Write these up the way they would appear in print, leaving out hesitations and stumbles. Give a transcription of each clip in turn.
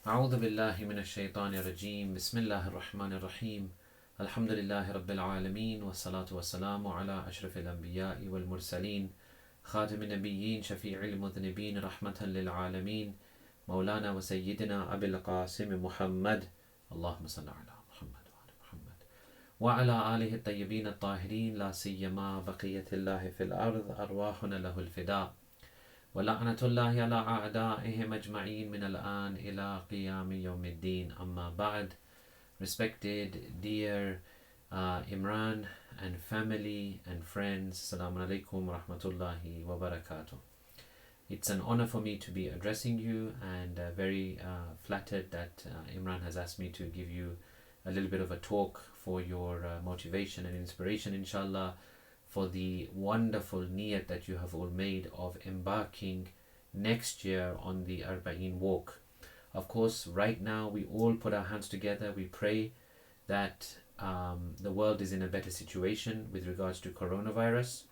أعوذ بالله من الشيطان الرجيم بسم الله الرحمن الرحيم الحمد لله رب العالمين والصلاة والسلام على أشرف الأنبياء والمرسلين خاتم النبيين شفيع المذنبين رحمة للعالمين مولانا وسيدنا أبي القاسم محمد اللهم صل على محمد وعلى محمد وعلى آله الطيبين الطاهرين لا سيما بقية الله في الأرض أرواحنا له الفداء ولعنة الله على أعدائهم أجمعين من الآن إلى قيام يوم الدين. Amma ba'd. Respected, dear Imran and family and friends, Assalamu alaikum wa rahmatullahi wa barakatuh. It's an honor for me to be addressing you, and very flattered that Imran has asked me to give you a little bit of a talk for your motivation and inspiration, inshallah, for the wonderful niyat that you have all made of embarking next year on the Arbaeen walk. Of course, right now we all put our hands together. We pray that the world is in a better situation with regards to coronavirus,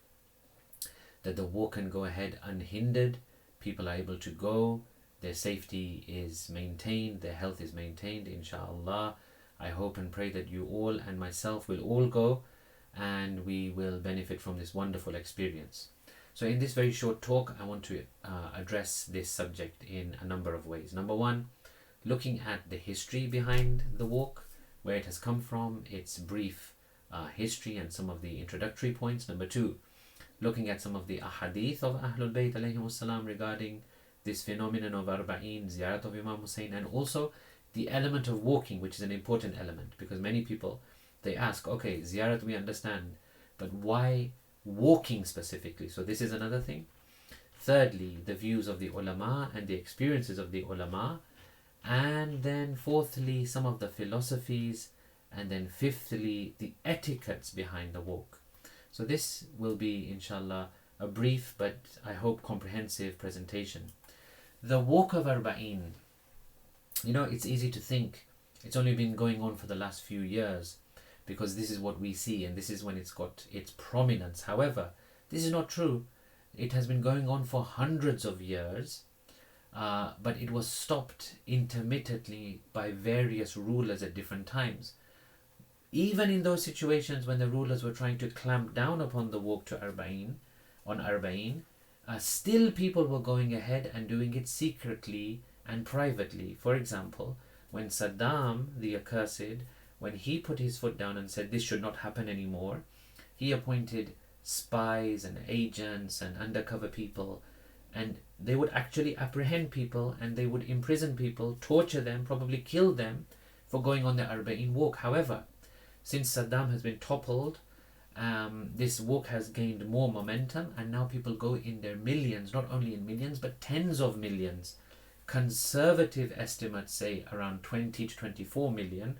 that the walk can go ahead unhindered, people are able to go, their safety is maintained, their health is maintained, inshallah. I hope and pray that you all and myself will all go, and we will benefit from this wonderful experience. So in this very short talk, I want to address this subject in a number of ways. Number one, looking at the history behind the walk, where it has come from, its brief history and some of the introductory points. Number two, looking at some of the ahadith of Ahlul Bayt alayhimus salam regarding this phenomenon of Arbaeen, ziyarat of Imam Hussein, and also the element of walking, which is an important element, because many people, they ask, okay, ziyarat we understand, but why walking specifically? So this is another thing. Thirdly, the views of the ulama and the experiences of the ulama. And then fourthly, some of the philosophies. And then fifthly, the etiquettes behind the walk. So this will be, inshallah, a brief but I hope comprehensive presentation. The walk of Arbaeen, it's easy to think it's only been going on for the last few years, because this is what we see and this is when it's got its prominence. However, this is not true. It has been going on for hundreds of years, but it was stopped intermittently by various rulers at different times. Even in those situations when the rulers were trying to clamp down upon the walk to Arbaeen, still people were going ahead and doing it secretly and privately. For example, when Saddam, the accursed, when he put his foot down and said this should not happen anymore, he appointed spies and agents and undercover people, and they would actually apprehend people and they would imprison people, torture them, probably kill them for going on the Arbaeen walk. However, since Saddam has been toppled, this walk has gained more momentum, and now people go in their millions, not only in millions but tens of millions. Conservative estimates say around 20 to 24 million,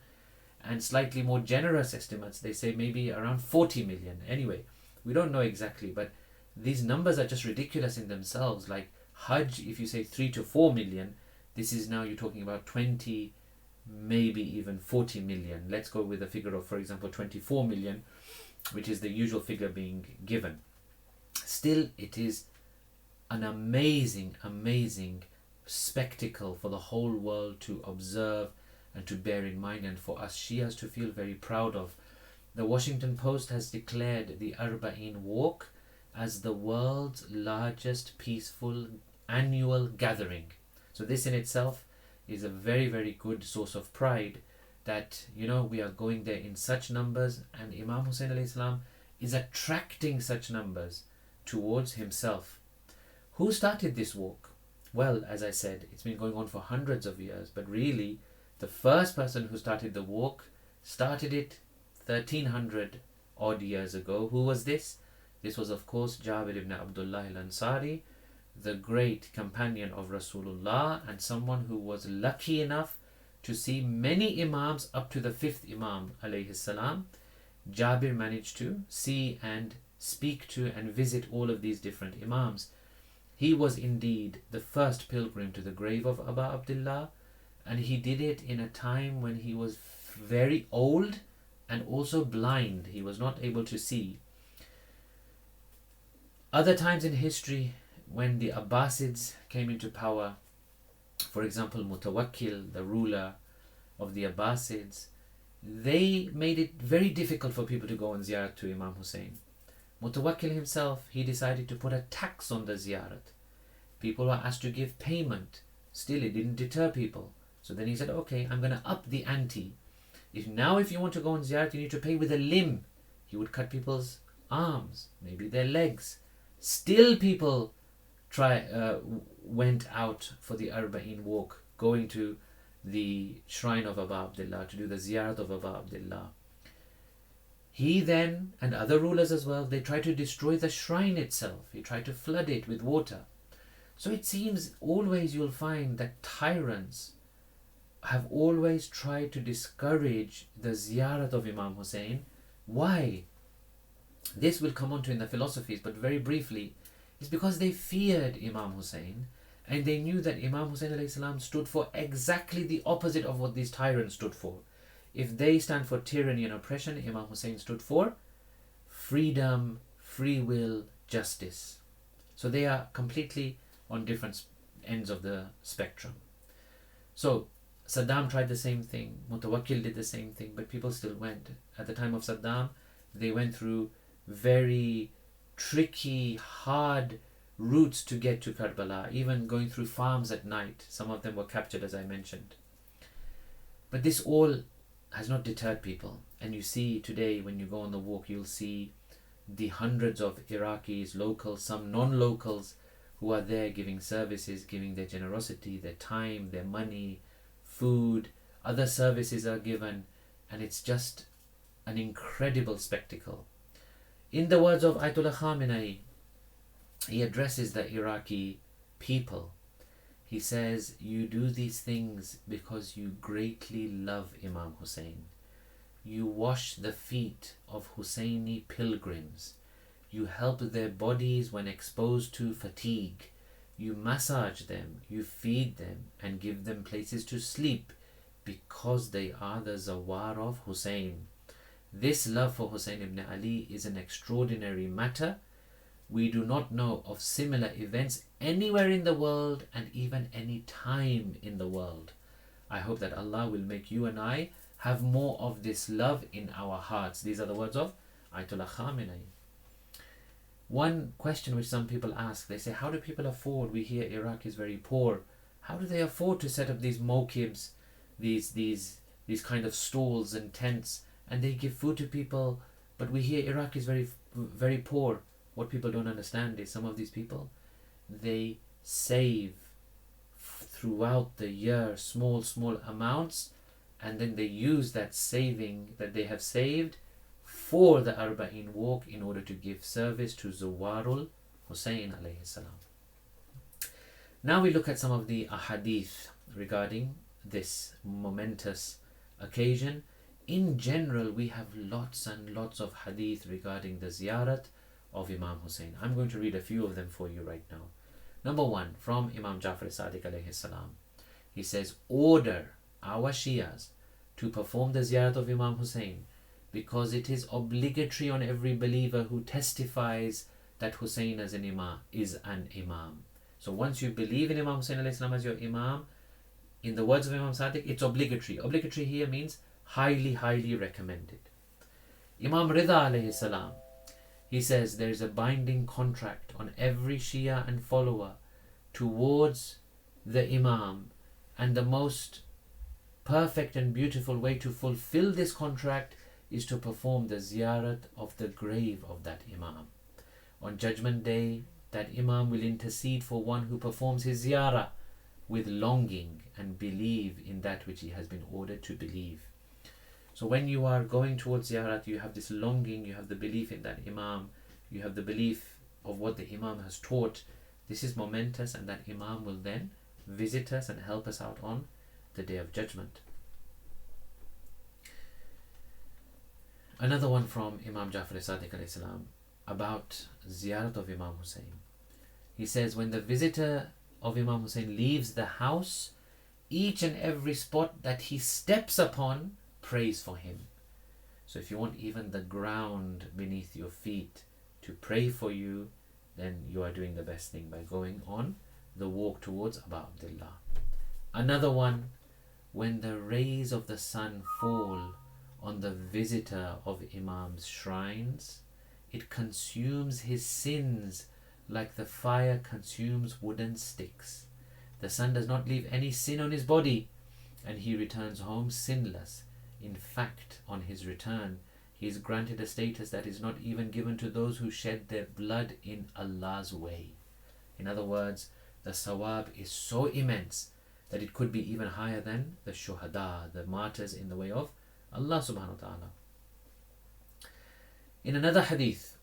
and slightly more generous estimates, they say maybe around 40 million. Anyway, we don't know exactly, but these numbers are just ridiculous in themselves. Like Hajj, if you say 3 to 4 million, this is now you're talking about 20, maybe even 40 million. Let's go with a figure of, for example, 24 million, which is the usual figure being given. Still, it is an amazing spectacle for the whole world to observe and to bear in mind, and for us Shias to feel very proud of. The Washington Post has declared the Arbaeen walk as the world's largest peaceful annual gathering. So this in itself is a very, very good source of pride that, we are going there in such numbers, and Imam Hussein alayhi salam is attracting such numbers towards himself. Who started this walk? Well, as I said, it's been going on for hundreds of years, but really the first person who started the walk started it 1300 odd years ago. Who was this? This was, of course, Jabir ibn Abdullah al-Ansari, the great companion of Rasulullah, and someone who was lucky enough to see many Imams up to the 5th Imam alayhi salam. Jabir managed to see and speak to and visit all of these different Imams. He was indeed the first pilgrim to the grave of Aba Abdullah, and he did it in a time when he was very old and also blind. He was not able to see. Other times in history, when the Abbasids came into power, For example, Mutawakkil, the ruler of the Abbasids, they made it very difficult for people to go on ziyarat to Imam Hussein. Mutawakkil himself, he decided to put a tax on the ziyarat. People were asked to give payment. Still, it didn't deter people. So then he said, okay, I'm going to up the ante. If you want to go on ziyarat, you need to pay with a limb. He would cut people's arms, maybe their legs. Still, people went out for the Arbaeen walk, going to the shrine of Aba Abdullah to do the ziyarat of Aba Abdullah. He then, and other rulers as well, they tried to destroy the shrine itself. He tried to flood it with water. So it seems always you'll find that tyrants have always tried to discourage the ziyarat of Imam Hussein. Why? This will come on to in the philosophies, but very briefly, it's because they feared Imam Hussein, and they knew that Imam Hussein alayhi salam stood for exactly the opposite of what these tyrants stood for. If they stand for tyranny and oppression, Imam Hussein stood for freedom, free will, justice. So they are completely on different ends of the spectrum. So Saddam tried the same thing, Mutawakkil did the same thing, but people still went. At the time of Saddam, they went through very tricky, hard routes to get to Kerbala, even going through farms at night. Some of them were captured, as I mentioned. But this all has not deterred people. And you see today, when you go on the walk, you'll see the hundreds of Iraqis, locals, some non-locals, who are there giving services, giving their generosity, their time, their money, food, other services are given, and it's just an incredible spectacle. In the words of Ayatollah Khamenei, he addresses the Iraqi people. He says, you do these things because you greatly love Imam Hussein. You wash the feet of Husseini pilgrims. You help their bodies when exposed to fatigue. You massage them, you feed them, and give them places to sleep because they are the Zawar of Hussein. This love for Hussein ibn Ali is an extraordinary matter. We do not know of similar events anywhere in the world and even any time in the world. I hope that Allah will make you and I have more of this love in our hearts. These are the words of Ayatollah Khamenei. One question which some people ask, they say, how do people afford? We hear Iraq is very poor. How do they afford to set up these mokibs, these kind of stalls and tents, and they give food to people? But we hear Iraq is very, very poor. What people don't understand is some of these people, they save throughout the year small amounts, and then they use that saving that they have saved for the Arbaeen walk in order to give service to Zawarul Hussein alayhi salam. Now we look at some of the ahadith regarding this momentous occasion. In general, we have lots and lots of hadith regarding the ziyarat of Imam Hussein. I'm going to read a few of them for you right now. Number one, from Imam Jafar Sadiq alayhi salam. He says, order our Shias to perform the ziyarat of Imam Hussein, because it is obligatory on every believer who testifies that Hussein as an imam is an imam. So once you believe in Imam Hussein alayhi salam as your imam, in the words of Imam Sadiq, it's obligatory. Obligatory here means highly recommended. Imam Rida alayhi salam, he says there is a binding contract on every Shia and follower towards the imam, and the most perfect and beautiful way to fulfill this contract is to perform the ziyarat of the grave of that imam. On Judgment Day, that imam will intercede for one who performs his ziyarah with longing and believe in that which he has been ordered to believe. So when you are going towards ziyarat, you have this longing, you have the belief in that imam, you have the belief of what the imam has taught. This is momentous, and that imam will then visit us and help us out on the Day of Judgment. Another one from Imam Jafar Sadiq alayhi salam about ziyarat of Imam Hussein. He says, when the visitor of Imam Hussein leaves the house, each and every spot that he steps upon prays for him. So if you want even the ground beneath your feet to pray for you, then you are doing the best thing by going on the walk towards Aba Abdullah. Another one, when the rays of the sun fall on the visitor of Imam's shrines, it consumes his sins like the fire consumes wooden sticks. The sun does not leave any sin on his body, and he returns home sinless. In fact, on his return, he is granted a status that is not even given to those who shed their blood in Allah's way. In other words, the sawab is so immense that it could be even higher than the shuhada, the martyrs in the way of Allah subhanahu wa ta'ala. In another hadith,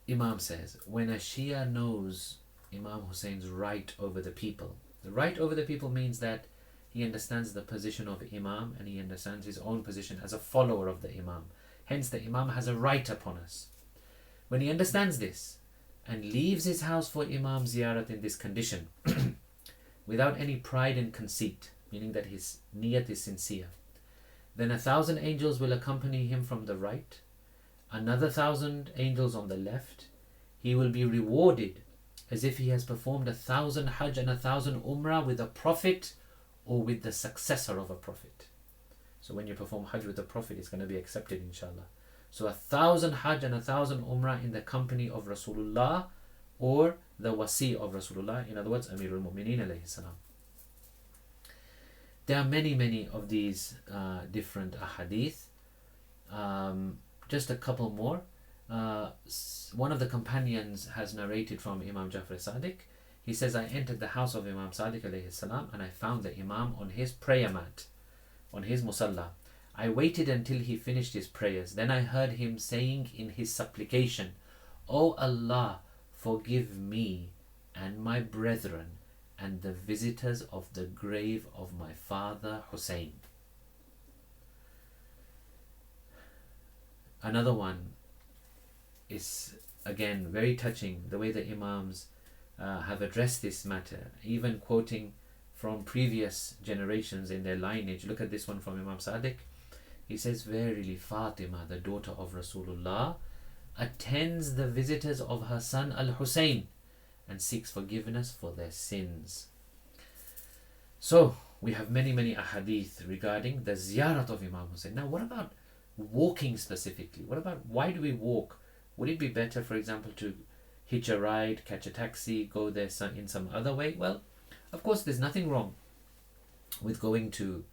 Imam says, when a Shia knows Imam Hussein's right over the people, the right over the people means that he understands the position of Imam and he understands his own position as a follower of the Imam. Hence, the Imam has a right upon us. When he understands this and leaves his house for Imam ziyarat in this condition, without any pride and conceit, meaning that his niyat is sincere, then 1,000 angels will accompany him from the right, another 1,000 angels on the left. He will be rewarded as if he has performed 1,000 Hajj and 1,000 Umrah with a prophet or with the successor of a prophet. So when you perform Hajj with a prophet, it's going to be accepted, inshallah. So 1,000 Hajj and 1,000 Umrah in the company of Rasulullah or the Wasi of Rasulullah, in other words, Amirul Mu'mineen alayhi salam. There are many of these different ahadith. Just a couple more. One of the companions has narrated from Imam Jafar Sadiq. He says, I entered the house of Imam Sadiq alayhi salam and I found the Imam on his prayer mat, on his musalla. I waited until he finished his prayers. Then I heard him saying in his supplication, O Allah, forgive me and my brethren and the visitors of the grave of my father Hussein. Another one is again very touching, the way the Imams have addressed this matter, even quoting from previous generations in their lineage. Look at this one from Imam Sadiq. He says, verily Fatima, the daughter of Rasulullah, attends the visitors of her son Al-Hussein and seeks forgiveness for their sins. So we have many ahadith regarding the ziyarat of Imam Hussein. Now what about walking specifically? What about, why do we walk? Would it be better, for example, to hitch a ride, catch a taxi, go there in some other way? Well, of course there's nothing wrong with going to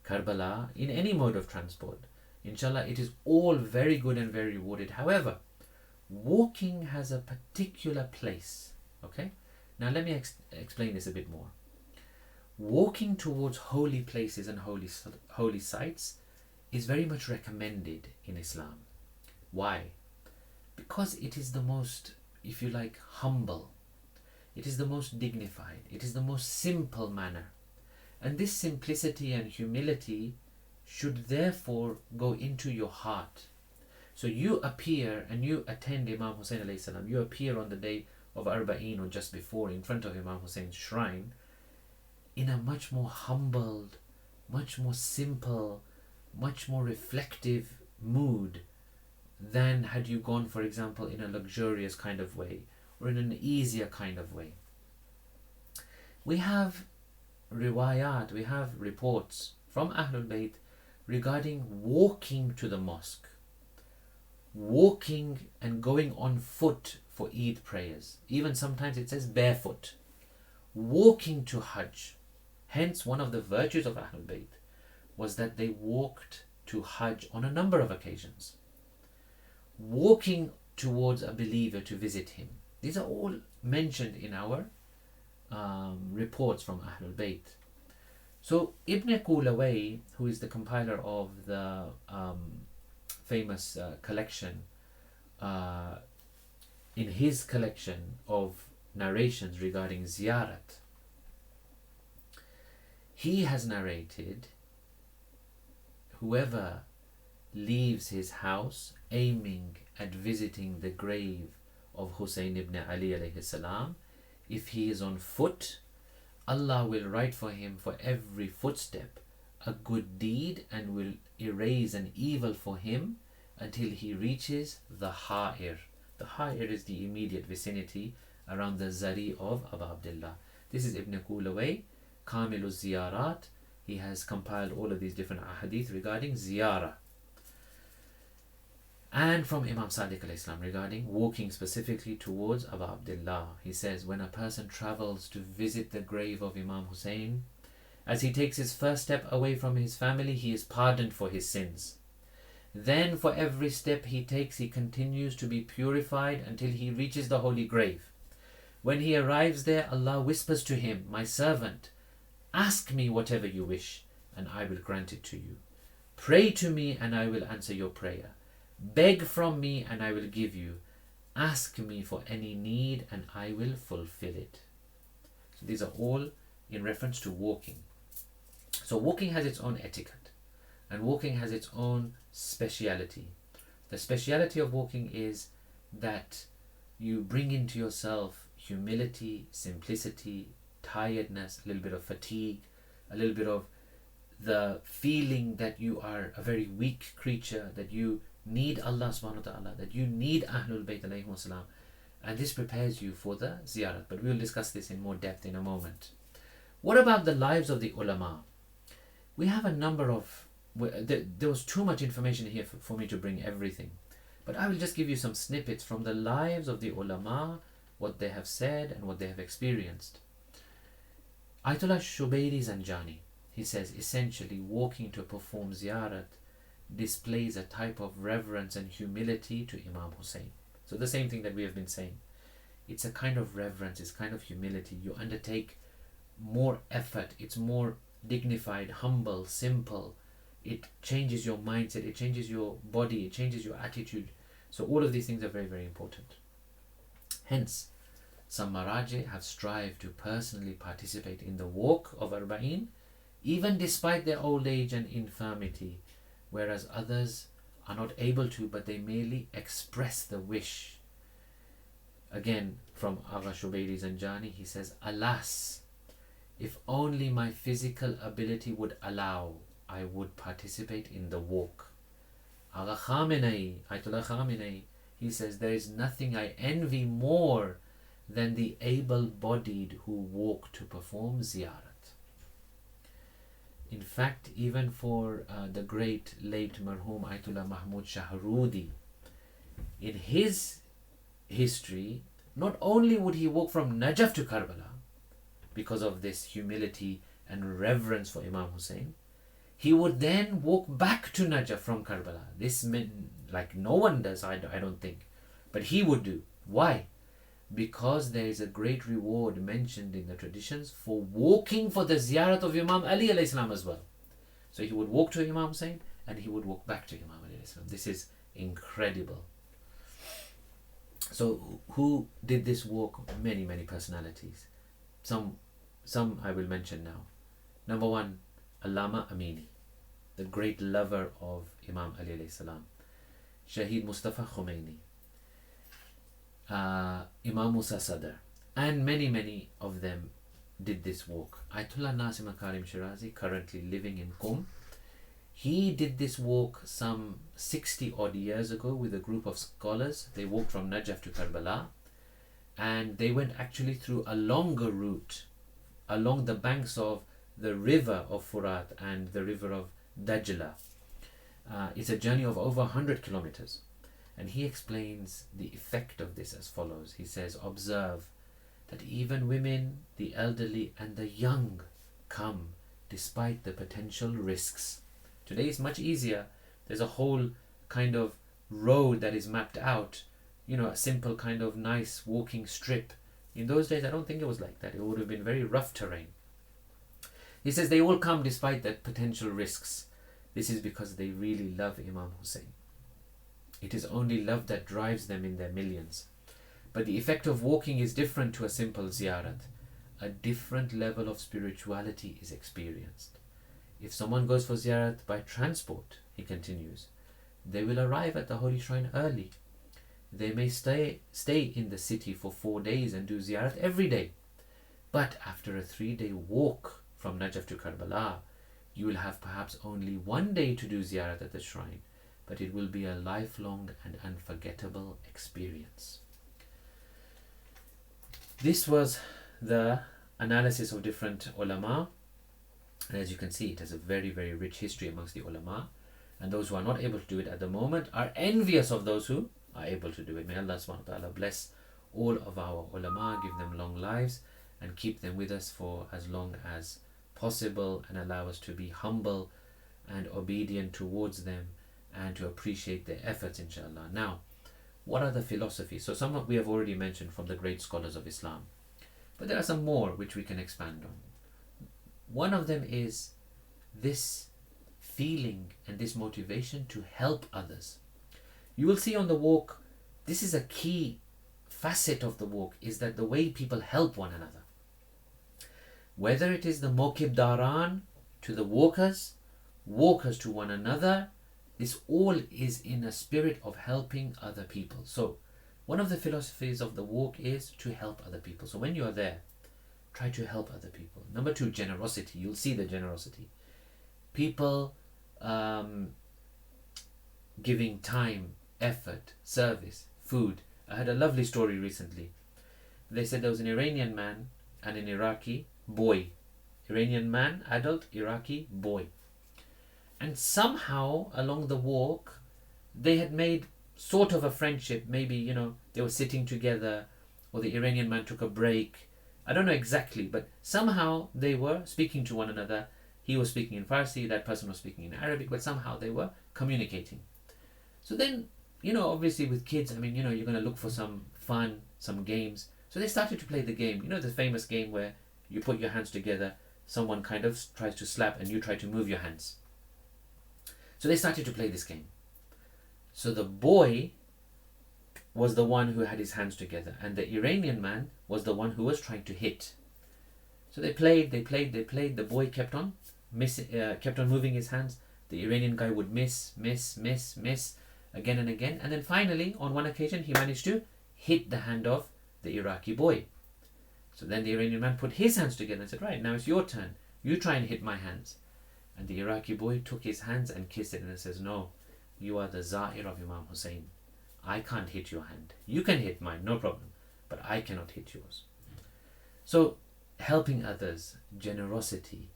Kerbala in any mode of transport. Inshallah, it is all very good and very rewarded. However, walking has a particular place. Okay? Now let me explain this a bit more. Walking towards holy places and holy sites is very much recommended in Islam. Why? Because it is the most, if you like, humble. It is the most dignified. It is the most simple manner. And this simplicity and humility should therefore go into your heart. So you appear and you attend Imam Hussein alayhi salam. You appear on the day of Arbaeen or just before in front of Imam Hussein's shrine in a much more humbled, much more simple, much more reflective mood than had you gone, for example, in a luxurious kind of way or in an easier kind of way. We have riwayat, we have reports from Ahlul Bayt regarding walking to the mosque, walking and going on foot for Eid prayers. Even sometimes it says barefoot. Walking to Hajj. Hence, one of the virtues of Ahlul Bayt was that they walked to Hajj on a number of occasions. Walking towards a believer to visit him. These are all mentioned in our reports from Ahlul Bayt. So Ibn Qulaway, who is the compiler of the famous collection, in his collection of narrations regarding ziyarat, he has narrated, whoever leaves his house aiming at visiting the grave of Hussein ibn Ali alayhi salam, if he is on foot, Allah will write for him for every footstep a good deed and will erase an evil for him until he reaches the Ha'ir. The Ha'ir is the immediate vicinity around the Zari of Abu Abdullah. This is Ibn Qulaway Kamilu Ziyarat, he has compiled all of these different ahadith regarding ziyarah. And from Imam Sadiq alayhi salam regarding walking specifically towards Abu Abdullah. He says, when a person travels to visit the grave of Imam Hussein, as he takes his first step away from his family, he is pardoned for his sins. Then for every step he takes, he continues to be purified until he reaches the holy grave. When he arrives there, Allah whispers to him, my servant, ask me whatever you wish, and I will grant it to you. Pray to me, and I will answer your prayer. Beg from me, and I will give you. Ask me for any need, and I will fulfill it. So these are all in reference to walking. So walking has its own etiquette, and walking has its own speciality. The speciality of walking is that you bring into yourself humility, simplicity, tiredness, a little bit of fatigue, a little bit of the feeling that you are a very weak creature, that you need Allah subhanahu wa ta'ala, that you need Ahlul Bayt alayhim salam, and this prepares you for the ziyarat. But we will discuss this in more depth in a moment. What about the lives of the ulama? We have a number of, there was too much information here for me to bring everything, but I will just give you some snippets from the lives of the ulama, what they have said and what they have experienced. Ayatollah Shubayri Zanjani, he says, essentially walking to perform ziyarat displays a type of reverence and humility to Imam Hussein. So the same thing that we have been saying. It's a kind of reverence, it's kind of humility. You undertake more effort, it's more dignified, humble, simple. It changes your mindset, it changes your body, it changes your attitude. So all of these things are very, very important. Hence, some Maraji have strived to personally participate in the walk of Arbaeen, even despite their old age and infirmity, whereas others are not able to, but they merely express the wish. Again, from Agha Shubayri Zanjani, he says, alas, if only my physical ability would allow, I would participate in the walk. Agha Khamenei, Ayatollah Khamenei, he says, there is nothing I envy more than the able-bodied who walk to perform ziyarat. In fact, even for the great late marhum Ayatollah Mahmud Shahrudi, in his history, not only would he walk from Najaf to Kerbala because of this humility and reverence for Imam Hussein, he would then walk back to Najaf from Kerbala. This meant, like no one does, I don't think, but he would do. Why? Because there is a great reward mentioned in the traditions for walking for the ziyarat of Imam Ali alayhi salam as well. So he would walk to Imam Hussein and he would walk back to Imam Ali alayhi salam. This is incredible. So who did this walk? Many, many personalities. Some I will mention now. Number one, Allama Amini, the great lover of Imam Ali alayhi salam. Shaheed Mustafa Khomeini, Imam Musa Sadr, and many, many of them did this walk. Ayatollah Nasim Karim Shirazi, currently living in Qom, he did this walk some 60 odd years ago with a group of scholars. They walked from Najaf to Kerbala, and they went actually through a longer route along the banks of the river of Furat and the river of Dajla. It's a journey of over 100 kilometers. And he explains the effect of this as follows. He says, observe that even women, the elderly and the young come despite the potential risks. Today is much easier. There's a whole kind of road that is mapped out, a simple kind of nice walking strip. In those days, I don't think it was like that. It would have been very rough terrain. He says they all come despite the potential risks. This is because they really love Imam Hussein. It is only love that drives them in their millions. But the effect of walking is different to a simple ziyarat. A different level of spirituality is experienced. If someone goes for ziyarat by transport, he continues, they will arrive at the holy shrine early. They may stay in the city for 4 days and do ziyarat every day. But after a 3-day walk from Najaf to Kerbala, you will have perhaps only 1 day to do ziyarat at the shrine, but it will be a lifelong and unforgettable experience. This was the analysis of different ulama And as you can see, it has a very, very rich history amongst the ulama. And those who are not able to do it at the moment are envious of those who are able to do it. May Allah subhanahu wa ta'ala bless all of our ulama, give them long lives and keep them with us for as long as possible, and allow us to be humble and obedient towards them and to appreciate their efforts, inshallah. Now, what are the philosophies? So some we have already mentioned from the great scholars of Islam, but there are some more which we can expand on. One of them is this feeling and this motivation to help others. You will see on the walk, this is a key facet of the walk, is that the way people help one another. Whether it is the Mokib Daran to the walkers, walkers to one another, this all is in a spirit of helping other people. So one of the philosophies of the walk is to help other people. So when you are there, try to help other people. Number two, generosity. You'll see the generosity. People giving time, effort, service, food. I had a lovely story recently. They said there was an Iranian man and an Iraqi boy. Iranian man, adult, Iraqi boy. And somehow along the walk, they had made sort of a friendship. Maybe, they were sitting together, or the Iranian man took a break. I don't know exactly, but somehow they were speaking to one another. He was speaking in Farsi, that person was speaking in Arabic, but somehow they were communicating. So then, obviously with kids, you're going to look for some fun, some games. So they started to play the game. The famous game where you put your hands together, someone kind of tries to slap and you try to move your hands. So they started to play this game. So the boy was the one who had his hands together, and the Iranian man was the one who was trying to hit. So they played. The boy kept on moving his hands. The Iranian guy would miss again and again. And then finally, on one occasion, he managed to hit the hand of the Iraqi boy. So then the Iranian man put his hands together and said, right, now it's your turn. You try and hit my hands. And the Iraqi boy took his hands and kissed it and says, no, you are the Zahir of Imam Hussein. I can't hit your hand. You can hit mine, no problem, but I cannot hit yours. So helping others, generosity,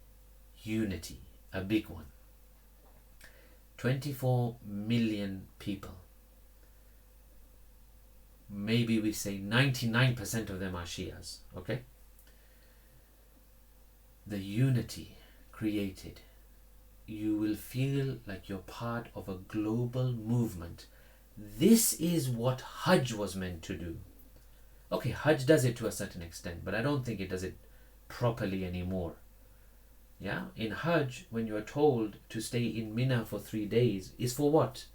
unity, a big one. 24 million people. Maybe we say 99% of them are Shias, okay? The unity created, you will feel like you're part of a global movement. This is what Hajj was meant to do. Okay, Hajj does it to a certain extent, but I don't think it does it properly anymore. Yeah, in Hajj, when you are told to stay in Mina for 3 days, is for what?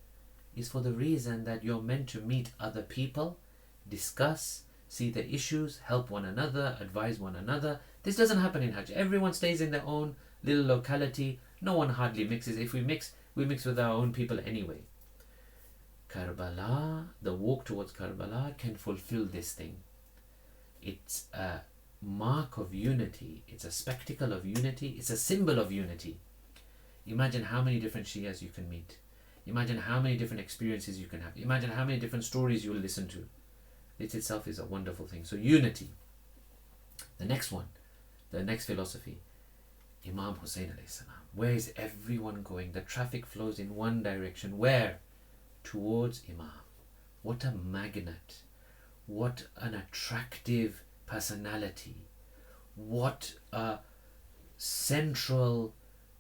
Is for the reason that you're meant to meet other people, discuss, see the issues, help one another, advise one another. This doesn't happen in Hajj. Everyone stays in their own little locality. No one hardly mixes. If we mix with our own people anyway. Kerbala, the walk towards Kerbala can fulfill this thing. It's a mark of unity. It's a spectacle of unity. It's a symbol of unity. Imagine how many different Shias you can meet. Imagine how many different experiences you can have. Imagine how many different stories you will listen to. It itself is a wonderful thing. So unity. The next one, the next philosophy, Imam Hussein alayhi salam. Where is everyone going? The traffic flows in one direction. Where? Towards Imam. What a magnet. What an attractive personality. What a central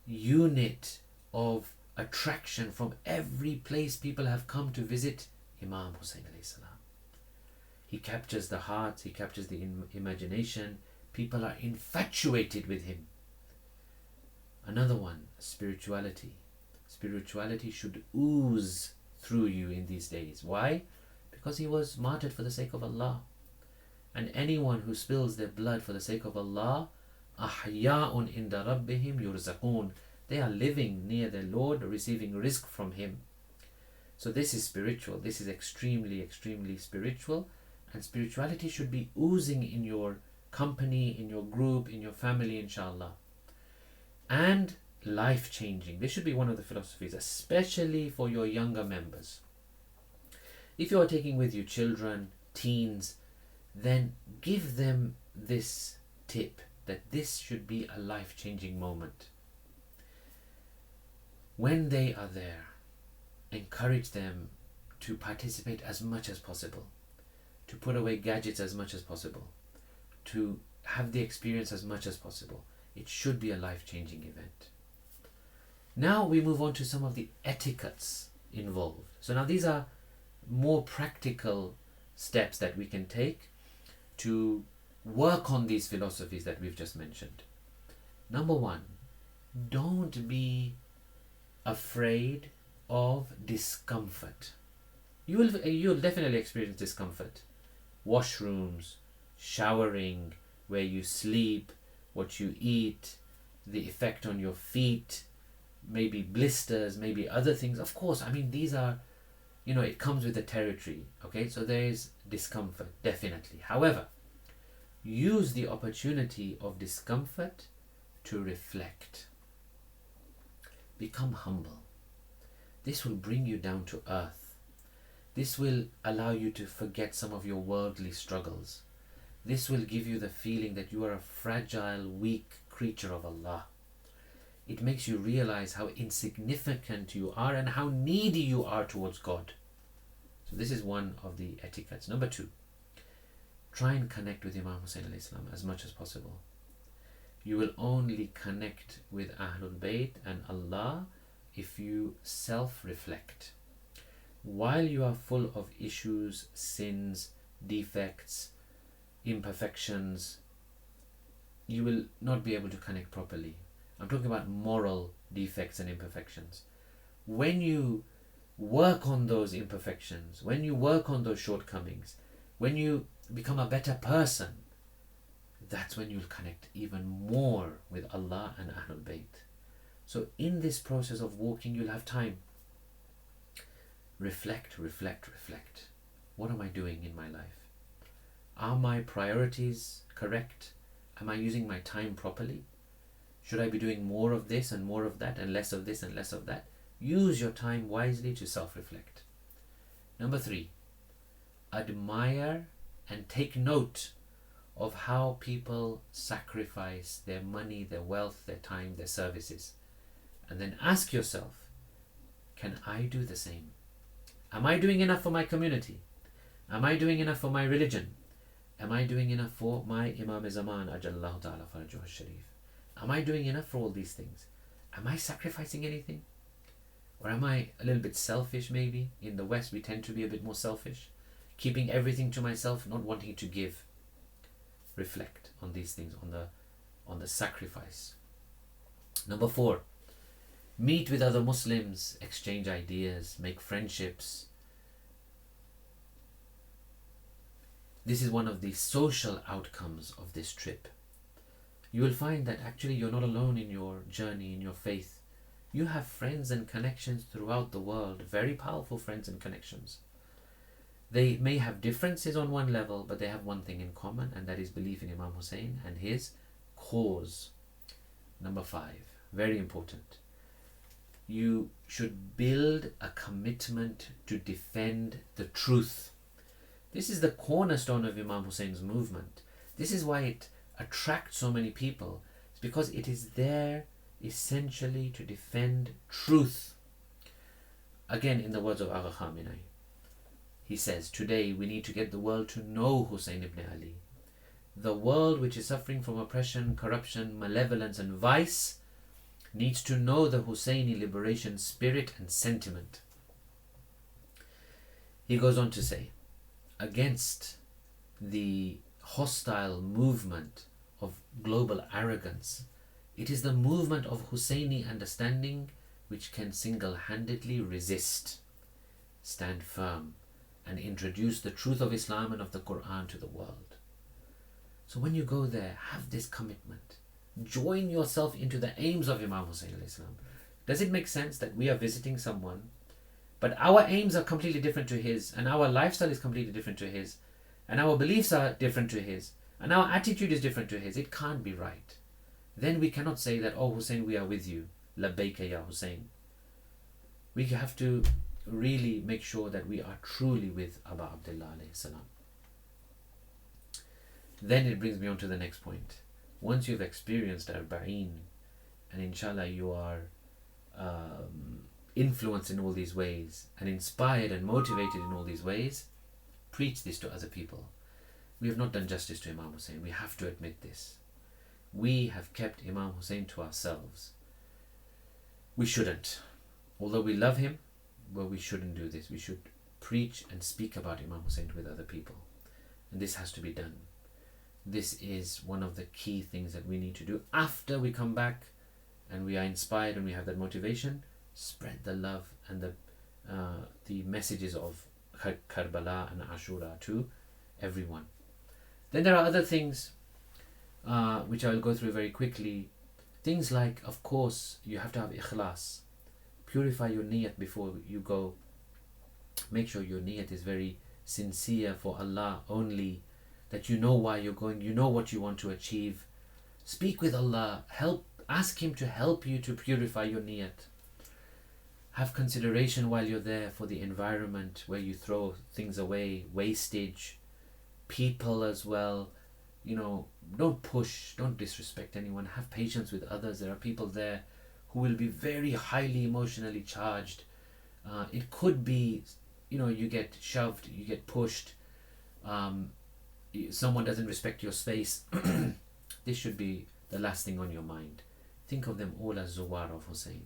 unit of attraction from every place people have come to visit Imam Hussein alayhi salam. He captures the hearts, he captures the imagination. People are infatuated with him. Another one, spirituality. Spirituality should ooze through you in these days. Why? Because he was martyred for the sake of Allah. And anyone who spills their blood for the sake of Allah, أَحْيَاءٌ عِنْدَ رَبِّهِمْ يُرْزَقُونَ. They are living near their Lord, receiving rizq from him. So this is spiritual. This is extremely, extremely spiritual. And spirituality should be oozing in your company, in your group, in your family, inshallah. And life-changing. This should be one of the philosophies, especially for your younger members. If you are taking with you children, teens, then give them this tip, that this should be a life-changing moment. When they are there, encourage them to participate as much as possible, to put away gadgets as much as possible, to have the experience as much as possible. It should be a life-changing event. Now we move on to some of the etiquettes involved. So now these are more practical steps that we can take to work on these philosophies that we've just mentioned. Number one, don't be afraid of discomfort. You'll definitely experience discomfort. Washrooms, showering, where you sleep, what you eat, the effect on your feet, maybe blisters, maybe other things. Of course, I mean, these are, it comes with the territory. Okay, so there is discomfort, definitely. However, use the opportunity of discomfort to reflect. Become humble. This will bring you down to earth. This will allow you to forget some of your worldly struggles. This will give you the feeling that you are a fragile, weak creature of Allah. It makes you realize how insignificant you are and how needy you are towards God. So this is one of the etiquettes. Number two, try and connect with Imam Hussein alayhi salam as much as possible. You will only connect with Ahlul Bayt and Allah if you self-reflect. While you are full of issues, sins, defects, imperfections, you will not be able to connect properly. I'm talking about moral defects and imperfections. When you work on those imperfections, when you work on those shortcomings, when you become a better person, that's when you'll connect even more with Allah and Ahlul Bayt. So in this process of walking, you'll have time. Reflect, reflect, reflect. What am I doing in my life? Are my priorities correct? Am I using my time properly? Should I be doing more of this and more of that and less of this and less of that? Use your time wisely to self-reflect. Number three, admire and take note of how people sacrifice their money, their wealth, their time, their services. And then ask yourself, can I do the same? Am I doing enough for my community? Am I doing enough for my religion? Am I doing enough for my Imam Zaman Ajallahu Ta'ala Farajuh Sharif? Am I doing enough for all these things? Am I sacrificing anything? Or am I a little bit selfish maybe? In the West we tend to be a bit more selfish, keeping everything to myself, not wanting to give. Reflect on these things, on the sacrifice. Number four, meet with other Muslims, exchange ideas, make friendships. This is one of the social outcomes of this trip. You will find that actually you're not alone in your journey, in your faith. You have friends and connections throughout the world, very powerful friends and connections. They may have differences on one level, but they have one thing in common, and that is belief in Imam Hussein and his cause. Number five, very important. You should build a commitment to defend the truth. This is the cornerstone of Imam Hussein's movement. This is why it attracts so many people. It's because it is there essentially to defend truth. Again, in the words of Agha Khamenei, he says, today we need to get the world to know Hussein ibn Ali. The world which is suffering from oppression, corruption, malevolence and vice needs to know the Husseini liberation spirit and sentiment. He goes on to say, against the hostile movement of global arrogance, it is the movement of Husseini understanding which can single-handedly resist, stand firm, and introduce the truth of Islam and of the Quran to the world. So when you go there, have this commitment. Join yourself into the aims of Imam Hussein alayhi salam. Does it make sense that we are visiting someone, but our aims are completely different to his, and our lifestyle is completely different to his, and our beliefs are different to his, and our attitude is different to his? It can't be right. Then we cannot say that, oh Hussein, we are with you. Labbaika ya Hussein. We have to really make sure that we are truly with Abu Abdullah alayhi salam. Then it brings me on to the next point. Once you've experienced Arbaeen, and inshallah you are influenced in all these ways and inspired and motivated in all these ways, preach this to other people. We have not done justice to Imam Hussein. We have to admit this. We have kept Imam Hussein to ourselves. We shouldn't. Although we love him, well, we shouldn't do this. We should preach and speak about Imam Hussein with other people. And this has to be done. This is one of the key things that we need to do. After we come back and we are inspired and we have that motivation, spread the love and the messages of Kerbala and Ashura to everyone. Then there are other things which I will go through very quickly. Things like, of course, you have to have ikhlas. Purify your niyat before you go. Make sure your niyat is very sincere for Allah only, that you know why you're going, you know what you want to achieve. Speak with Allah, ask Him to help you to purify your niyat. Have consideration while you're there for the environment where you throw things away, wastage, people as well. Don't push, don't disrespect anyone. Have patience with others. There are people there who will be very highly emotionally charged. It could be, you get shoved, you get pushed, someone doesn't respect your space. This should be the last thing on your mind. Think of them all as Zuwar of Hussein.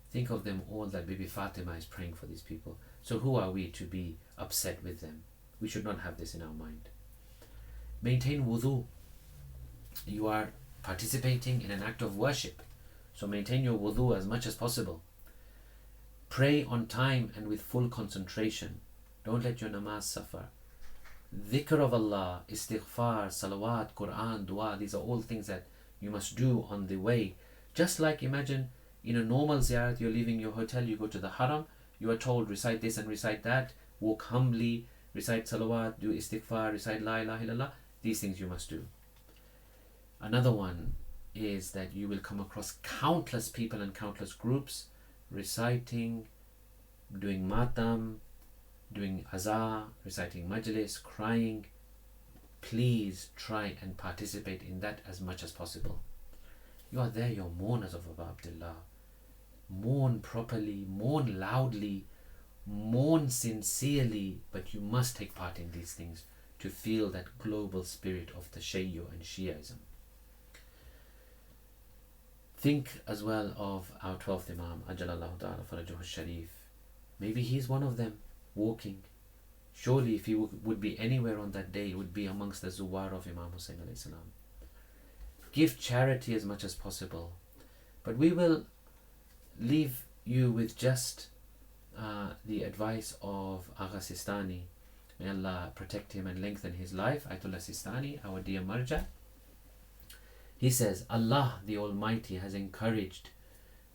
Think of them all that Bibi Fatima is praying for these people. So who are we to be upset with them? We should not have this in our mind. Maintain wudu. You are participating in an act of worship. So maintain your wudu as much as possible. Pray on time and with full concentration. Don't let your namaz suffer. Dhikr of Allah, istighfar, salawat, Quran, dua, these are all things that you must do on the way. Just like imagine in a normal ziyarat, you're leaving your hotel, you go to the haram, you are told recite this and recite that, walk humbly, recite salawat, do istighfar, recite la ilaha illallah. These things you must do. Another one is that you will come across countless people and countless groups reciting, doing matam, doing azar, reciting majlis, crying. Please try and participate in that as much as possible. You are there, you're mourners of Abu Abdullah. Mourn properly, mourn loudly, mourn sincerely, but you must take part in these things to feel that global spirit of the Shayyu and Shiaism. Think as well of our 12th Imam, Ajalallahu Ta'ala Farajahu Sharif. Maybe he's one of them, walking. Surely if he would be anywhere on that day, he would be amongst the Zuwar of Imam Hussein alayhi salam. Give charity as much as possible. But we will leave you with just the advice of Agha Sistani. May Allah protect him and lengthen his life. Ayatollah Sistani, our dear Marja. He says, Allah the Almighty has encouraged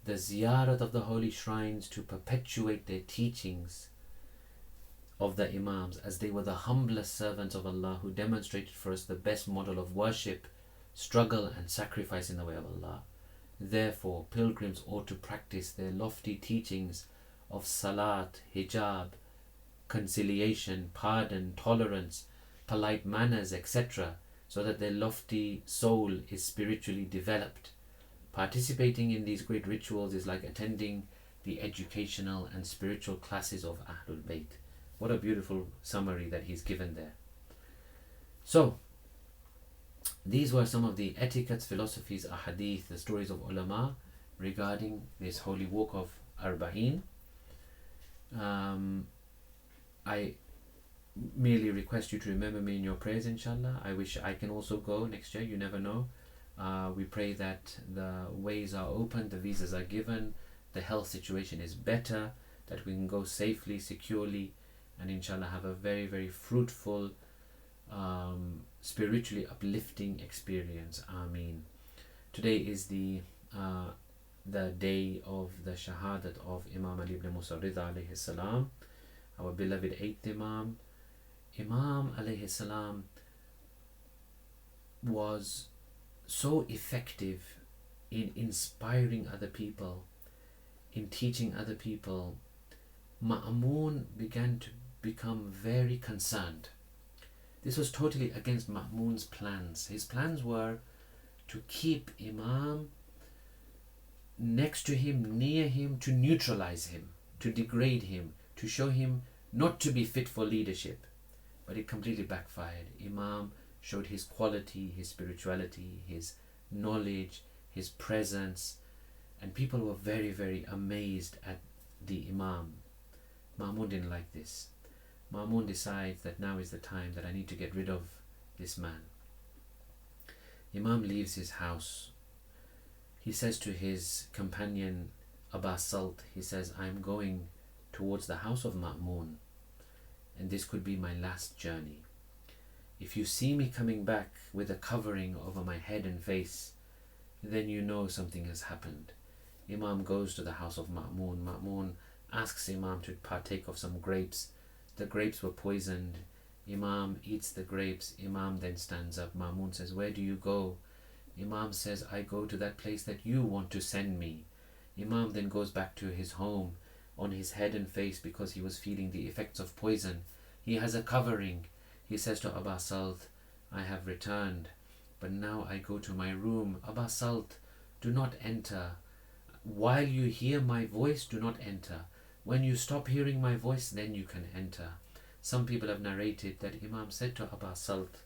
the ziyarat of the holy shrines to perpetuate their teachings of the Imams, as they were the humblest servants of Allah who demonstrated for us the best model of worship, struggle and sacrifice in the way of Allah. Therefore, pilgrims ought to practice their lofty teachings of salat, hijab, conciliation, pardon, tolerance, polite manners, etc., so that their lofty soul is spiritually developed. Participating in these great rituals is like attending the educational and spiritual classes of Ahlul Bayt. What a beautiful summary that he's given there. So, these were some of the etiquettes, philosophies, ahadith, the stories of ulama regarding this holy walk of Arbaeen. I merely request you to remember me in your prayers, inshallah. I wish I can also go next year, you never know. We pray that the ways are open, the visas are given, the health situation is better, that we can go safely, securely, and inshallah have a very, very fruitful, spiritually uplifting experience. Ameen. Today is the day of the shahadat of Imam Ali ibn Musa Rida alayhi salam, our beloved 8th Imam. Imam alayhi salam was so effective in inspiring other people, in teaching other people. Ma'mun began to become very concerned. This was totally against Ma'mun's plans. His plans were to keep Imam next to him, near him, to neutralize him, to degrade him, to show him not to be fit for leadership. But it completely backfired. Imam showed his quality, his spirituality, his knowledge, his presence, and people were very, very amazed at the Imam. Ma'mun didn't like this. Ma'mun decides that now is the time that I need to get rid of this man. Imam leaves his house. He says to his companion Abbas Salt, he says, I am going towards the house of Ma'mun, and this could be my last journey. If you see me coming back with a covering over my head and face, then you know something has happened. Imam goes to the house of Ma'mun. Ma'mun asks Imam to partake of some grapes. The grapes were poisoned. Imam eats the grapes. Imam then stands up. Ma'mun says, where do you go? Imam says, I go to that place that you want to send me. Imam then goes back to his home on his head and face because he was feeling the effects of poison. He has a covering. He says to Abbas Salt, I have returned, but now I go to my room. Abbas Salt, do not enter. While you hear my voice, do not enter. When you stop hearing my voice, then you can enter. Some people have narrated that Imam said to Abbas Salt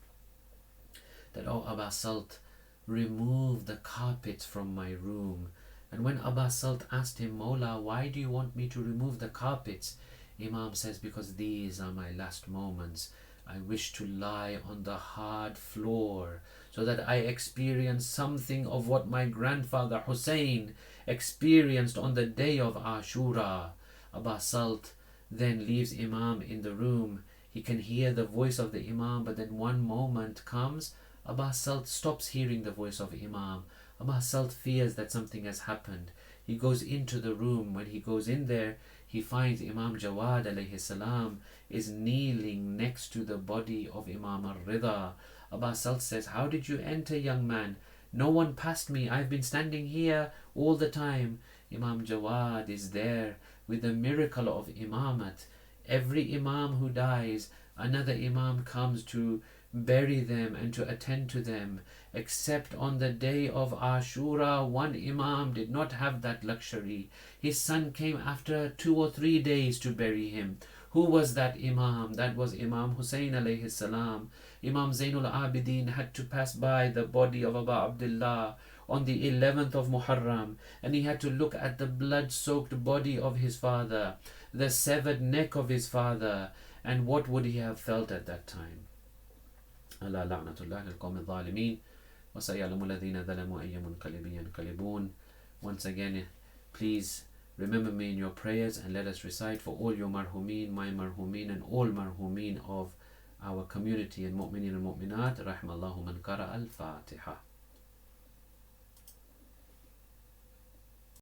that, oh Abbas Salt, remove the carpets from my room. And when Abbas Salt asked him, Mawla, why do you want me to remove the carpets? Imam says, because these are my last moments. I wish to lie on the hard floor so that I experience something of what my grandfather Hussein experienced on the day of Ashura. Abbas Salt then leaves Imam in the room. He can hear the voice of the Imam, but then one moment comes, Abbas Salt stops hearing the voice of Imam. Abbas Salt fears that something has happened. He goes into the room. When he goes in there, he finds Imam Jawad alayhi salam is kneeling next to the body of Imam al-Rida. Abbas Salt says, how did you enter, young man? No one passed me. I've been standing here all the time. Imam Jawad is there with the miracle of imamat. Every imam who dies, another imam comes to bury them and to attend to them. Except on the day of Ashura, one imam did not have that luxury. His son came after 2 or 3 days to bury him. Who was that imam? That was Imam Hussein alayhi salam. Imam Zainul Abidin had to pass by the body of Abu Abdullah on the 11th of Muharram, and he had to look at the blood-soaked body of his father, the severed neck of his father, and what would he have felt at that time? Allah la'natullah al-qawm al-zalimin wa sayalamu alladhina zalamu ayya munqalibin yanqalibun. Once again, please remember me in your prayers and let us recite for all your marhumin, my marhumin, and all marhumin of our community and mu'minin and mu'minat. Rahmallahu man qara al-Fatiha.